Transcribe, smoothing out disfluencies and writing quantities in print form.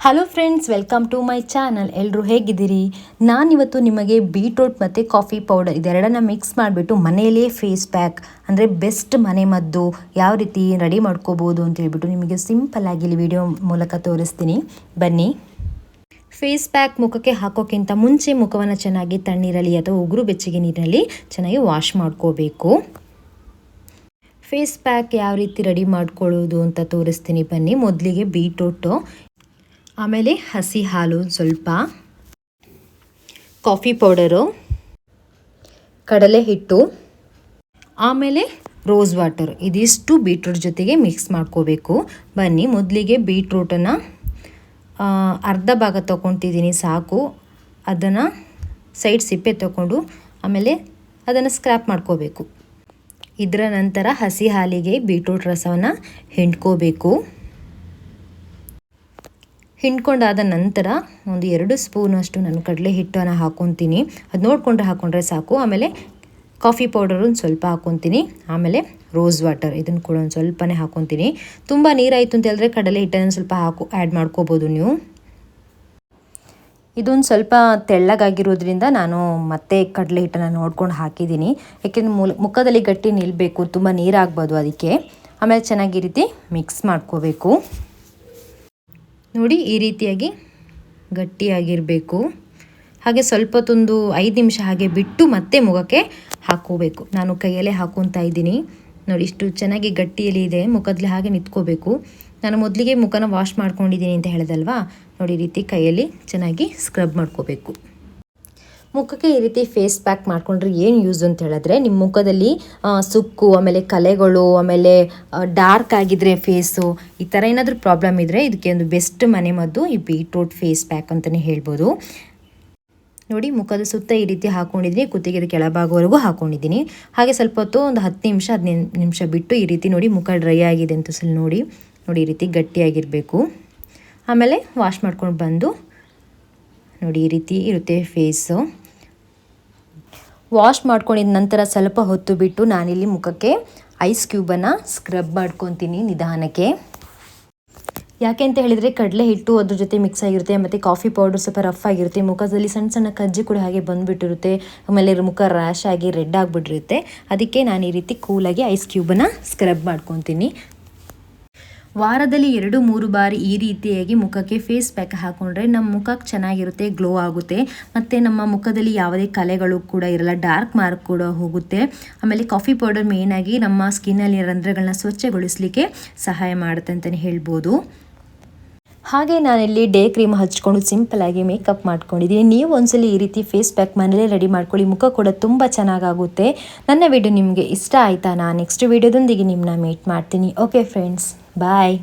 Hello friends, welcome to my channel. ಎಲ್ಲರೂ ಹೇಗಿದ್ದೀರಿ? ನಾನಿವತ್ತು ನಿಮಗೆ ಬೀಟ್ರೂಟ್ ಮತ್ತು ಕಾಫಿ ಪೌಡರ್ ಇದೆರಡನ್ನ ಮಿಕ್ಸ್ ಮಾಡಿಬಿಟ್ಟು ಮನೆಯಲ್ಲೇ ಫೇಸ್ ಪ್ಯಾಕ್ ಅಂದರೆ ಬೆಸ್ಟ್ ಮನೆ ಮದ್ದು ಯಾವ ರೀತಿ ರೆಡಿ ಮಾಡ್ಕೋಬೋದು ಅಂತ ಹೇಳ್ಬಿಟ್ಟು ನಿಮಗೆ ಸಿಂಪಲ್ಲಾಗಿ ಇಲ್ಲಿ ವಿಡಿಯೋ ಮೂಲಕ ತೋರಿಸ್ತೀನಿ. ಬನ್ನಿ. ಫೇಸ್ ಪ್ಯಾಕ್ ಮುಖಕ್ಕೆ ಹಾಕೋಕ್ಕಿಂತ ಮುಂಚೆ ಮುಖವನ್ನು ಚೆನ್ನಾಗಿ ತಣ್ಣೀರಲ್ಲಿ ಅಥವಾ ಉಗುರು ಬೆಚ್ಚಗೆ ನೀರಿನಲ್ಲಿ ಚೆನ್ನಾಗಿ ವಾಶ್ ಮಾಡ್ಕೋಬೇಕು. ಫೇಸ್ ಪ್ಯಾಕ್ ಯಾವ ರೀತಿ ರೆಡಿ ಮಾಡ್ಕೊಳ್ಳೋದು ಅಂತ ತೋರಿಸ್ತೀನಿ ಬನ್ನಿ. ಮೊದಲಿಗೆ ಬೀಟ್ರೂಟು, ಆಮೇಲೆ ಹಸಿ ಹಾಲು ಸ್ವಲ್ಪ, ಕಾಫಿ ಪೌಡರು, ಕಡಲೆ ಹಿಟ್ಟು, ಆಮೇಲೆ ರೋಸ್ ವಾಟರ್, ಇದಿಷ್ಟು ಬೀಟ್ರೂಟ್ ಜೊತೆಗೆ ಮಿಕ್ಸ್ ಮಾಡ್ಕೋಬೇಕು. ಬನ್ನಿ, ಮೊದಲಿಗೆ ಬೀಟ್ರೂಟನ್ನು ಅರ್ಧ ಭಾಗ ತೊಗೊತಿದ್ದೀನಿ ಸಾಕು. ಅದನ್ನು ಸೈಡ್ ಸಿಪ್ಪೆ ತೊಗೊಂಡು ಆಮೇಲೆ ಅದನ್ನು ಸ್ಕ್ರ್ಯಾಪ್ ಮಾಡ್ಕೋಬೇಕು. ಇದರ ನಂತರ ಹಸಿ ಹಾಲಿಗೆ ಬೀಟ್ರೂಟ್ ರಸವನ್ನು ಹಿಂಡ್ಕೋಬೇಕು. ಹಿಂಡ್ಕೊಂಡಾದ ನಂತರ ಒಂದು 2 ಸ್ಪೂನಷ್ಟು ನಾನು ಕಡಲೆ ಹಿಟ್ಟನ್ನು ಹಾಕ್ಕೊತೀನಿ. ಅದು ನೋಡಿಕೊಂಡ್ರೆ ಹಾಕ್ಕೊಂಡ್ರೆ ಸಾಕು. ಆಮೇಲೆ ಕಾಫಿ ಪೌಡರು ಒಂದು ಸ್ವಲ್ಪ ಹಾಕ್ಕೊತೀನಿ. ಆಮೇಲೆ ರೋಸ್ ವಾಟರ್ ಇದನ್ನು ಕೂಡ ಒಂದು ಸ್ವಲ್ಪನೇ ಹಾಕ್ಕೊತೀನಿ. ತುಂಬ ನೀರಾಯಿತು ಅಂತ ಹೇಳಿದ್ರೆ ಕಡಲೆ ಹಿಟ್ಟನ್ನು ಸ್ವಲ್ಪ ಆ್ಯಡ್ ಮಾಡ್ಕೋಬೋದು ನೀವು. ಇದೊಂದು ಸ್ವಲ್ಪ ತೆಳ್ಳಗಾಗಿರೋದ್ರಿಂದ ನಾನು ಮತ್ತೆ ಕಡಲೆ ಹಿಟ್ಟನ್ನು ನೋಡ್ಕೊಂಡು ಹಾಕಿದ್ದೀನಿ. ಯಾಕೆಂದರೆ ಮುಖದಲ್ಲಿ ಗಟ್ಟಿ ನಿಲ್ಲಬೇಕು, ತುಂಬ ನೀರಾಗ್ಬೋದು ಅದಕ್ಕೆ. ಆಮೇಲೆ ಚೆನ್ನಾಗಿ ಈ ರೀತಿ ಮಿಕ್ಸ್ ಮಾಡ್ಕೋಬೇಕು. ನೋಡಿ, ಈ ರೀತಿಯಾಗಿ ಗಟ್ಟಿಯಾಗಿರಬೇಕು. ಹಾಗೆ ಸ್ವಲ್ಪ ಹೊತ್ತೊಂದು 5 ನಿಮಿಷ ಹಾಗೆ ಬಿಟ್ಟು ಮತ್ತೆ ಮುಖಕ್ಕೆ ಹಾಕ್ಕೋಬೇಕು. ನಾನು ಕೈಯಲ್ಲೇ ಹಾಕ್ಕೊತಾ ಇದ್ದೀನಿ. ನೋಡಿ, ಇಷ್ಟು ಚೆನ್ನಾಗಿ ಗಟ್ಟಿಯಲ್ಲಿ ಇದೆ, ಮುಖದಲ್ಲಿ ಹಾಗೆ ನಿಂತ್ಕೋಬೇಕು. ನಾನು ಮೊದಲಿಗೆ ಮುಖನ ವಾಶ್ ಮಾಡ್ಕೊಂಡಿದ್ದೀನಿ ಅಂತ ಹೇಳಿದಲ್ವಾ. ನೋಡಿ, ಈ ರೀತಿ ಕೈಯಲ್ಲಿ ಚೆನ್ನಾಗಿ ಸ್ಕ್ರಬ್ ಮಾಡ್ಕೋಬೇಕು. ಮುಖಕ್ಕೆ ಈ ರೀತಿ ಫೇಸ್ ಪ್ಯಾಕ್ ಮಾಡ್ಕೊಂಡ್ರೆ ಏನು ಯೂಸ್ ಅಂತ ಹೇಳಿದ್ರೆ, ನಿಮ್ಮ ಮುಖದಲ್ಲಿ ಸುಕ್ಕು, ಆಮೇಲೆ ಕಲೆಗಳು, ಆಮೇಲೆ ಡಾರ್ಕ್ ಆಗಿದ್ರೆ ಫೇಸು, ಈ ಥರ ಏನಾದರೂ ಪ್ರಾಬ್ಲಮ್ ಇದ್ದರೆ ಇದಕ್ಕೆ ಒಂದು ಬೆಸ್ಟ್ ಮನೆ ಮದ್ದು ಈ ಬೀಟ್ರೂಟ್ ಫೇಸ್ ಪ್ಯಾಕ್ ಅಂತಲೇ ಹೇಳ್ಬೋದು. ನೋಡಿ, ಮುಖದ ಸುತ್ತ ಈ ರೀತಿ ಹಾಕ್ಕೊಂಡಿದ್ದೀನಿ, ಕುತ್ತಿಗೆದ ಕೆಳಭಾಗವರೆಗೂ ಹಾಕ್ಕೊಂಡಿದ್ದೀನಿ. ಹಾಗೆ ಸ್ವಲ್ಪ ಹೊತ್ತು ಒಂದು 10 ನಿಮಿಷ 15 ನಿಮಿಷ ಬಿಟ್ಟು ಈ ರೀತಿ ನೋಡಿ ಮುಖ ಡ್ರೈ ಆಗಿದೆ ಅಂತ ನೋಡಿ ಈ ರೀತಿ ಗಟ್ಟಿಯಾಗಿರಬೇಕು. ಆಮೇಲೆ ವಾಶ್ ಮಾಡ್ಕೊಂಡು ಬಂದು ನೋಡಿ ಈ ರೀತಿ ಇರುತ್ತೆ ಫೇಸು. ವಾಶ್ ಮಾಡ್ಕೊಂಡಿದ ನಂತರ ಸ್ವಲ್ಪ ಹೊತ್ತು ಬಿಟ್ಟು ನಾನಿಲ್ಲಿ ಮುಖಕ್ಕೆ ಐಸ್ ಕ್ಯೂಬನ್ನು ಸ್ಕ್ರಬ್ ಮಾಡ್ಕೊತೀನಿ ನಿಧಾನಕ್ಕೆ. ಯಾಕೆ ಅಂತ ಹೇಳಿದರೆ ಕಡಲೆ ಹಿಟ್ಟು ಅದ್ರ ಜೊತೆ ಮಿಕ್ಸ್ ಆಗಿರುತ್ತೆ, ಮತ್ತು ಕಾಫಿ ಪೌಡರ್ ಸ್ವಲ್ಪ ರಫ್ ಆಗಿರುತ್ತೆ, ಮುಖದಲ್ಲಿ ಸಣ್ಣ ಸಣ್ಣ ಕಜ್ಜಿ ಕೂಡ ಹಾಗೆ ಬಂದುಬಿಟ್ಟಿರುತ್ತೆ, ಆಮೇಲೆ ಮುಖ ರ್ಯಾಶ್ ಆಗಿ ರೆಡ್ ಆಗಿಬಿಟ್ಟಿರುತ್ತೆ. ಅದಕ್ಕೆ ನಾನು ಈ ರೀತಿ ಕೂಲಾಗಿ ಐಸ್ ಕ್ಯೂಬನ್ನು ಸ್ಕ್ರಬ್ ಮಾಡ್ಕೊತೀನಿ. ವಾರದಲ್ಲಿ 2-3 ಬಾರಿ ಈ ರೀತಿಯಾಗಿ ಮುಖಕ್ಕೆ ಫೇಸ್ ಪ್ಯಾಕ್ ಹಾಕ್ಕೊಂಡ್ರೆ ನಮ್ಮ ಮುಖಕ್ಕೆ ಚೆನ್ನಾಗಿರುತ್ತೆ, ಗ್ಲೋ ಆಗುತ್ತೆ, ಮತ್ತು ನಮ್ಮ ಮುಖದಲ್ಲಿ ಯಾವುದೇ ಕಲೆಗಳು ಕೂಡ ಇರಲ್ಲ, ಡಾರ್ಕ್ ಮಾರ್ಕ್ ಕೂಡ ಹೋಗುತ್ತೆ. ಆಮೇಲೆ ಕಾಫಿ ಪೌಡರ್ ಮೇಯ್ನಾಗಿ ನಮ್ಮ ಸ್ಕಿನ್ನಲ್ಲಿ ರಂಧ್ರಗಳನ್ನ ಸ್ವಚ್ಛಗೊಳಿಸಲಿಕ್ಕೆ ಸಹಾಯ ಮಾಡುತ್ತೆ ಅಂತಲೇ ಹೇಳ್ಬೋದು. ಹಾಗೆ ನಾನಿಲ್ಲಿ ಡೇ ಕ್ರೀಮ್ ಹಚ್ಕೊಂಡು ಸಿಂಪಲ್ಲಾಗಿ ಮೇಕಪ್ ಮಾಡ್ಕೊಂಡಿದ್ದೀನಿ. ನೀವು ಒಂದ್ಸಲಿ ಈ ರೀತಿ ಫೇಸ್ ಪ್ಯಾಕ್ ಮನೇಲೇ ರೆಡಿ ಮಾಡ್ಕೊಳ್ಳಿ, ಮುಖ ಕೂಡ ತುಂಬ ಚೆನ್ನಾಗಾಗುತ್ತೆ. ನನ್ನ ವಿಡಿಯೋ ನಿಮಗೆ ಇಷ್ಟ ಆಯಿತಾ? ನಾನು ನೆಕ್ಸ್ಟ್ ವಿಡಿಯೋದೊಂದಿಗೆ ನಿಮ್ಮನ್ನ ಮೀಟ್ ಮಾಡ್ತೀನಿ. ಓಕೆ ಫ್ರೆಂಡ್ಸ್, ಬಾಯ್.